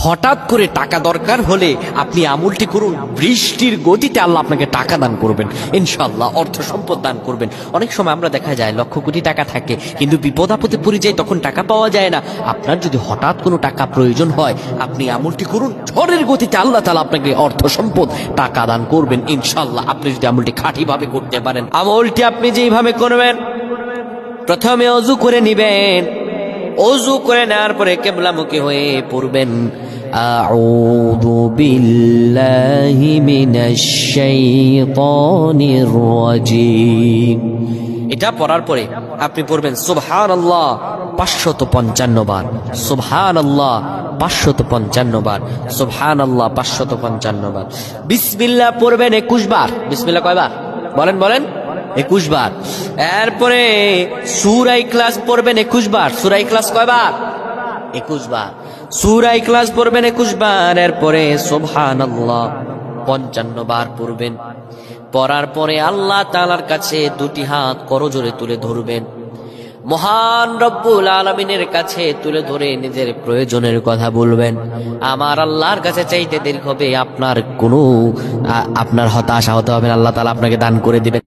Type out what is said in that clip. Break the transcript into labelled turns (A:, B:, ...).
A: হঠাৎ করে টাকা দরকার হলে আপনি আমলটি করুন, বৃষ্টির গতিতে আল্লাহ আপনাকে টাকা দান করবেন, ইনশাআল্লাহ অর্থ সম্পদ দান করবেন। অনেক সময় আমরা দেখা যায় লক্ষ কোটি টাকা থাকে কিন্তু বিপদ আপদে পড়ে যায়, তখন টাকা পাওয়া যায় না। আপনার যদি হঠাৎ কোনো টাকা প্রয়োজন হয় আপনি আমলটি করুন, ঝড়ের গতিতে আল্লাহ তাআলা আপনাকে অর্থ সম্পদ টাকা দান করবেন ইনশাআল্লাহ, আপনি যদি আমলটি খাঁটিভাবে করতে পারেন। আমলটি আপনি যেইভাবে করবেন, প্রথমে ওযু করে নিবেন, ওযু করে নেওয়ার পরে কিবলামুখী হয়ে পড়বেন আউযু বিল্লাহি মিনাশ শাইতানির রাজীম। এটা পড়ার পরে আপনি পড়বেন সুবহানাল্লাহ 555 বার, সুবহানাল্লাহ 555 বার, সুবহানাল্লাহ 555 বার। বিসমিল্লাহ পড়বেন 21 বার। বিসমিল্লাহ কয়বার বলেন বলেন? 21 বার। এরপরে সূরা ইখলাস পড়বেন 21 বার। সূরা ইখলাস কয়বার? 21 বার। সূরা ইখলাস পড়বেন 21 বার। এরপরে সুবহানাল্লাহ 55 বার পড়বেন। পড়ার পরে আল্লাহ তাআলার কাছে দুটি হাত করজোড়ে তুলে ধরবেন, মহান রব্বুল আলামিনের কাছে তুলে ধরে নিজের প্রয়োজনের কথা বলবেন। আমার আল্লাহর কাছে চাইতে দেরি হবে, আপনার হতাশা হতে হবে না, আল্লাহ তাআলা আপনাকে দান করে দিবেন।